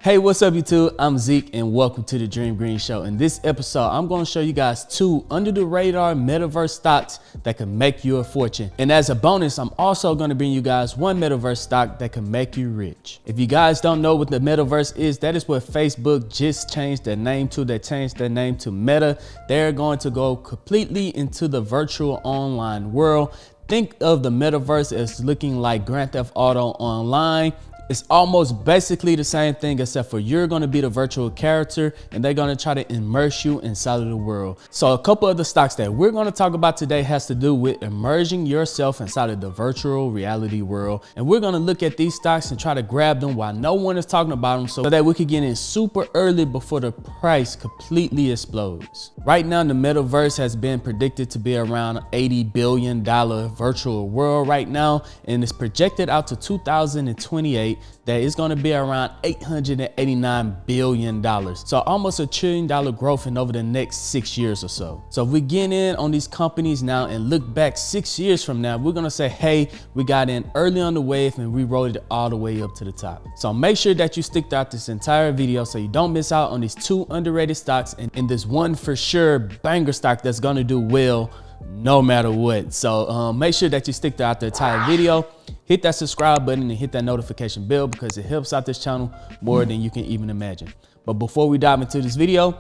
Hey, what's up YouTube? I'm Zeke and welcome to the Dream Green Show. In this episode, I'm going to show you guys 2 under the radar metaverse stocks that can make you a fortune. And as a bonus, I'm also going to bring you guys 1 metaverse stock that can make you rich. If you guys don't know what the metaverse is, that is what Facebook just changed their name to. They changed their name to Meta. They're going to go completely into the virtual online world. Think of the metaverse as looking like Grand Theft Auto Online. It's almost basically the same thing, except for you're going to be the virtual character and they're going to try to immerse you inside of the world. So a couple of the stocks that we're going to talk about today has to do with immersing yourself inside of the virtual reality world. And we're going to look at these stocks and try to grab them while no one is talking about them so that we could get in super early before the price completely explodes. Right now, the metaverse has been predicted to be around $80 billion virtual world right now, and it's projected out to 2028 that is going to be around $889 billion. So almost $1 trillion growth in over the next 6 years or so. So if we get in on these companies now and look back 6 years from now, we're going to say, hey, we got in early on the wave and we rode it all the way up to the top. So make sure that you stick out this entire video so you don't miss out on these 2 underrated stocks and this one for sure banger stock that's going to do well no matter what. So make sure that you stick throughout the entire video. Hit that subscribe button and hit that notification bell because it helps out this channel more than you can even imagine. But before we dive into this video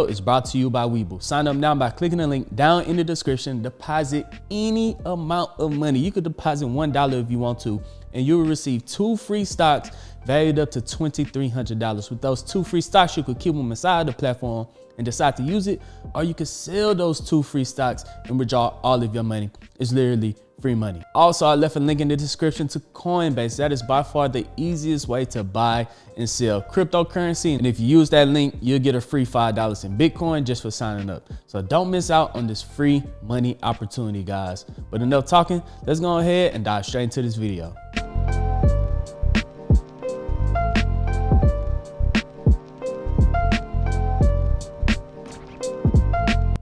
is brought to you by Webull. Sign up now by clicking the link down in the description. Deposit any amount of money. You could deposit $1 if you want to, and you will receive 2 free stocks valued up to $2,300. With those 2 free stocks, you could keep them inside the platform and decide to use it, or you could sell those 2 free stocks and withdraw all of your money. It's literally free money. Also, I left a link in the description to Coinbase. That is by far the easiest way to buy and sell cryptocurrency. And if you use that link, you'll get a free $5 in Bitcoin just for signing up. So don't miss out on this free money opportunity, guys. But enough talking, let's go ahead and dive straight into this video.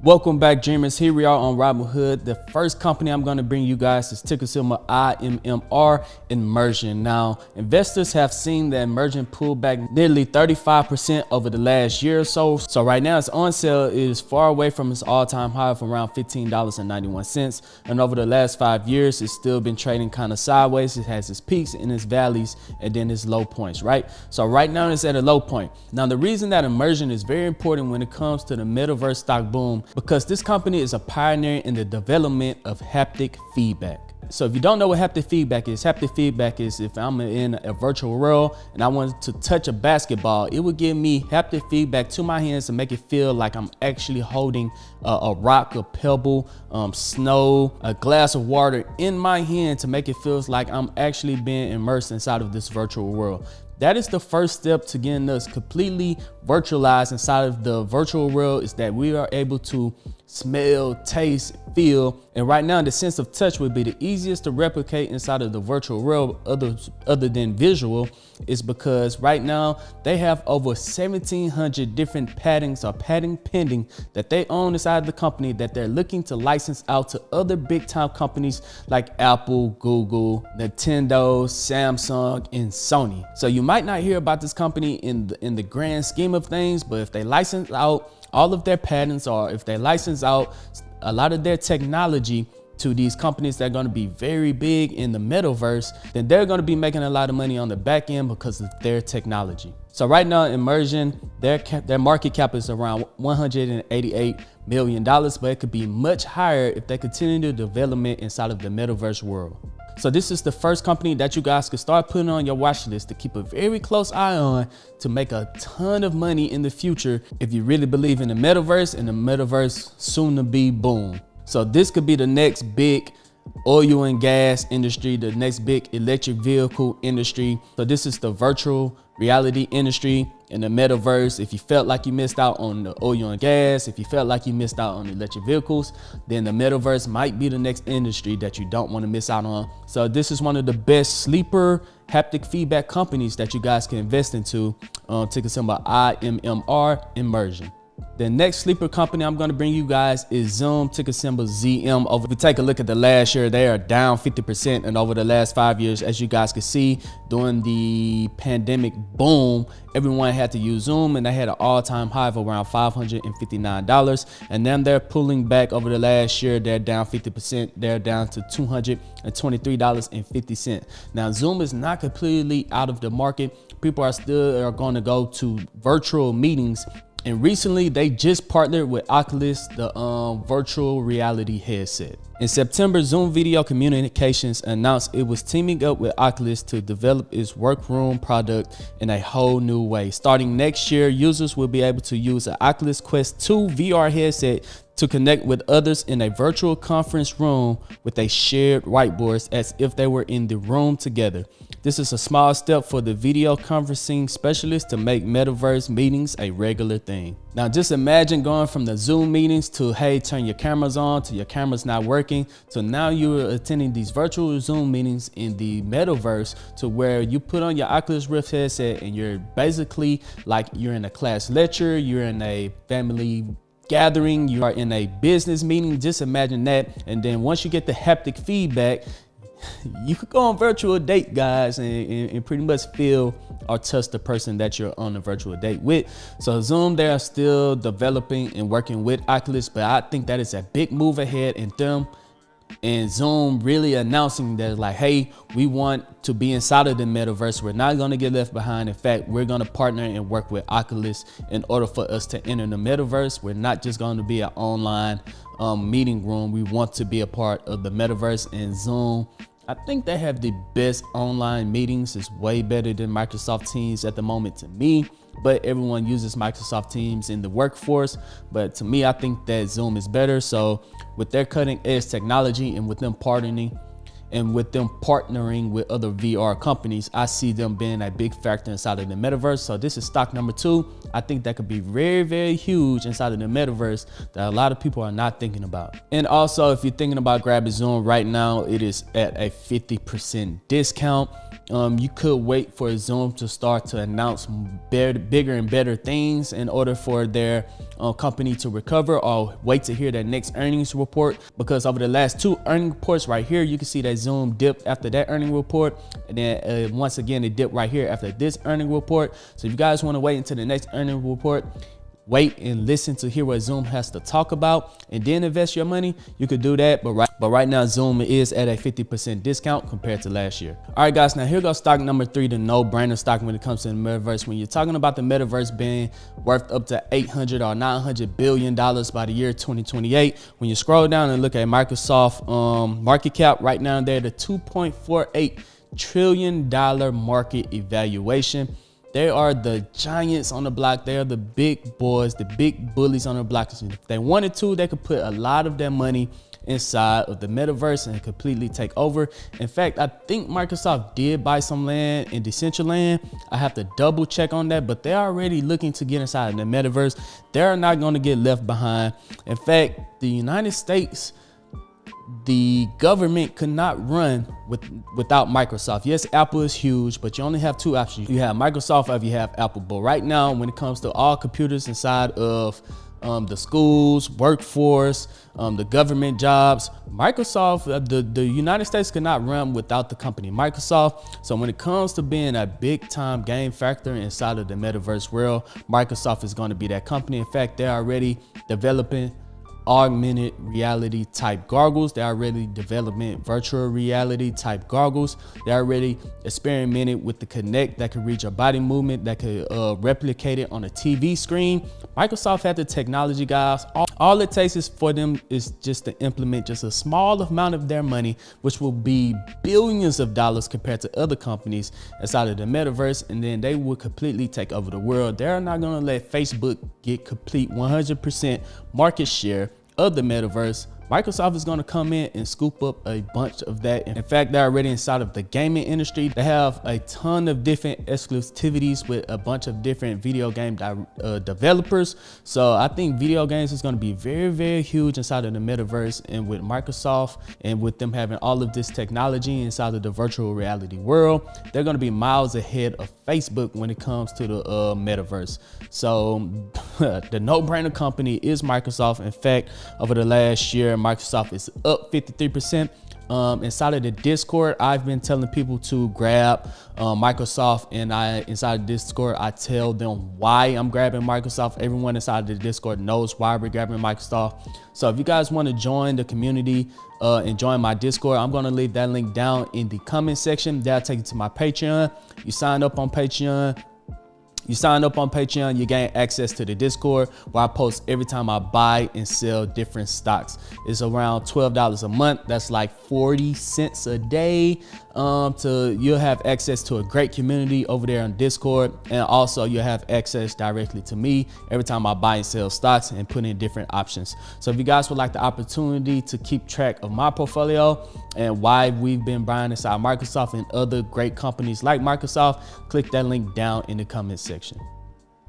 Welcome back, dreamers. Here we are on Robinhood. The first company I'm going to bring you guys is ticker symbol IMMR, Immersion. Now, investors have seen the Immersion pull back nearly 35% over the last year or so. So right now it's on sale. It is far away from its all-time high of around $15.91. And over the last 5 years, it's still been trading kind of sideways. It has its peaks and its valleys and then its low points, right? So right now it's at a low point. Now, the reason that Immersion is very important when it comes to the metaverse stock boom, because this company is a pioneer in the development of haptic feedback. So if you don't know what haptic feedback is if I'm in a virtual world and I want to touch a basketball, it would give me haptic feedback to my hands to make it feel like I'm actually holding a rock, a pebble, snow, a glass of water in my hand to make it feel like I'm actually being immersed inside of this virtual world. That is the first step to getting us completely virtualized inside of the virtual world, is that we are able to smell, taste, feel. And right now, the sense of touch would be the easiest to replicate inside of the virtual world other than visual, is because right now they have over 1,700 different patents or patent pending that they own inside the company that they're looking to license out to other big time companies like Apple, Google, Nintendo, Samsung, and Sony. So you might not hear about this company in the grand scheme of things, but if they license out all of their patents, or if they license out a lot of their technology to these companies that are going to be very big in the metaverse, then they're going to be making a lot of money on the back end because of their technology. So right now, Immersion, their market cap is around $188 million, but it could be much higher if they continue the development inside of the metaverse world. So this is the first company that you guys could start putting on your watch list to keep a very close eye on to make a ton of money in the future if you really believe in the metaverse and the metaverse soon to be boom. So this could be the next big oil and gas industry, the next big electric vehicle industry. So this is the virtual reality industry in the metaverse. If you felt like you missed out on the oil and gas, if you felt like you missed out on electric vehicles, then the metaverse might be the next industry that you don't want to miss out on. So this is one of the best sleeper haptic feedback companies that you guys can invest into. Ticker symbol IMMR, Immersion. The next sleeper company I'm going to bring you guys is Zoom, ticker symbol ZM. If we take a look at the last year, they are down 50%. And over the last 5 years, as you guys can see, during the pandemic boom, everyone had to use Zoom, and they had an all-time high of around $559. And then they're pulling back over the last year. They're down 50%. They're down to $223.50. Now, Zoom is not completely out of the market. People are still going to go to virtual meetings. And recently, they just partnered with Oculus, the virtual reality headset. In September, Zoom Video Communications announced it was teaming up with Oculus to develop its workroom product in a whole new way. Starting next year, users will be able to use an Oculus Quest 2 VR headset to connect with others in a virtual conference room with a shared whiteboard as if they were in the room together. This is a small step for the video conferencing specialists to make Metaverse meetings a regular thing. Now just imagine going from the Zoom meetings to, hey, turn your cameras on, to your cameras not working, to now you're attending these virtual Zoom meetings in the Metaverse, to where you put on your Oculus Rift headset and you're basically like you're in a class lecture, you're in a family gathering, you are in a business meeting. Just imagine that. And then once you get the haptic feedback, you could go on virtual date, guys, and pretty much feel or touch the person that you're on a virtual date with. So Zoom, they are still developing and working with Oculus, but I think that is a big move ahead in them. And Zoom really announcing that, like, hey, we want to be inside of the Metaverse. We're not going to get left behind. In fact, we're going to partner and work with Oculus in order for us to enter the Metaverse. We're not just going to be an online meeting room. We want to be a part of the Metaverse. And Zoom, I think they have the best online meetings. It's way better than Microsoft Teams at the moment to me. But everyone uses Microsoft Teams in the workforce. But to me, I think that Zoom is better. So with their cutting edge technology and with them partnering with other VR companies, I see them being a big factor inside of the Metaverse. So this is stock number 2. I think that could be very, very huge inside of the Metaverse that a lot of people are not thinking about. And also, if you're thinking about grabbing Zoom right now, it is at a 50% discount. You could wait for Zoom to start to announce bigger and better things in order for their company to recover, or wait to hear their next earnings report, because over the last 2 earning reports right here, you can see that Zoom dipped after that earning report, and then once again it dipped right here after this earning report. So if you guys want to wait until the next earning report, wait and listen to hear what Zoom has to talk about and then invest your money, you could do that. But right now, Zoom is at a 50% discount compared to last year. All right, guys, now here goes stock number 3, the no-brainer stock when it comes to the Metaverse. When you're talking about the Metaverse being worth up to $800 or $900 billion by the year 2028, when you scroll down and look at Microsoft market cap, right now they're at a $2.48 trillion market evaluation. They are the giants on the block. They are the big boys, the big bullies on the block. If they wanted to, they could put a lot of their money inside of the Metaverse and completely take over. In fact, I think Microsoft did buy some land in Decentraland. I have to double check on that, but they're already looking to get inside of the Metaverse. They're not going to get left behind. In fact, the United States, the government could not run without Microsoft. Yes, Apple is huge, but you only have 2 options. You have Microsoft or you have Apple. But right now, when it comes to all computers inside of the schools, workforce, the government jobs, Microsoft, the United States cannot run without the company Microsoft. So when it comes to being a big time game factor inside of the Metaverse world, Microsoft is going to be that company. In fact, they're already developing augmented reality type goggles. They're already developing virtual reality type goggles. They're already experimented with the Kinect that could reach a body movement, that could replicate it on a TV screen. Microsoft had the technology, guys. All it takes is for them is just to implement just a small amount of their money, which will be billions of dollars compared to other companies inside of the Metaverse, and then they will completely take over the world. They're not going to let Facebook get complete 100% market share of the Metaverse. Microsoft is going to come in and scoop up a bunch of that. In fact, they're already inside of the gaming industry. They have a ton of different exclusivities with a bunch of different video game developers. So I think video games is going to be very, very huge inside of the Metaverse. And with Microsoft and with them having all of this technology inside of the virtual reality world, they're going to be miles ahead of Facebook when it comes to the metaverse. So the no-brainer company is Microsoft. In fact, over the last year, Microsoft is up 53%. Inside of the Discord, I've been telling people to grab Microsoft, and inside of Discord, I tell them why I'm grabbing Microsoft. Everyone inside of the Discord knows why we're grabbing Microsoft. So if you guys want to join the community and join my Discord, I'm going to leave that link down in the comment section. That'll take you to my Patreon. You sign up on Patreon. You gain access to the Discord, where I post every time I buy and sell different stocks. It's around $12 a month. That's like 40 cents a day. You'll have access to a great community over there on Discord, and also you'll have access directly to me every time I buy and sell stocks and put in different options. So if you guys would like the opportunity to keep track of my portfolio and why we've been buying inside Microsoft and other great companies like Microsoft, click that link down in the comment section.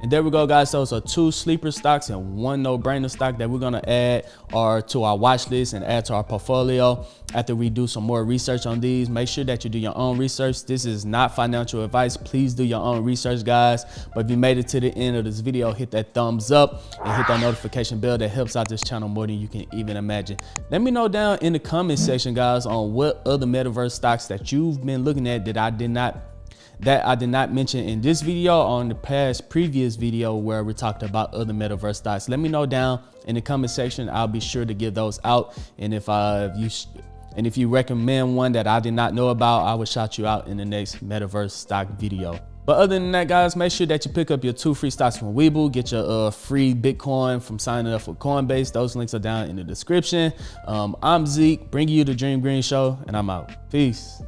And there we go, guys. Those are 2 sleeper stocks and 1 no-brainer stock that we're gonna add to our watch list and add to our portfolio after we do some more research on these. Make sure that you do your own research. This is not financial advice. Please do your own research, guys. But if you made it to the end of this video, hit that thumbs up and hit that notification bell. That helps out this channel more than you can even imagine. Let me know down in the comment section, guys, on what other metaverse stocks that you've been looking at that I did not mention in this video or on the previous video where we talked about other metaverse stocks. Let me know down in the comment section. I'll be sure to give those out. And if you recommend one that I did not know about, I will shout you out in the next metaverse stock video. But other than that, guys, make sure that you pick up your 2 free stocks from Webull. Get your free Bitcoin from signing up for Coinbase. Those links are down in the description. I'm Zeke, bringing you the Dream Green Show, and I'm out. Peace.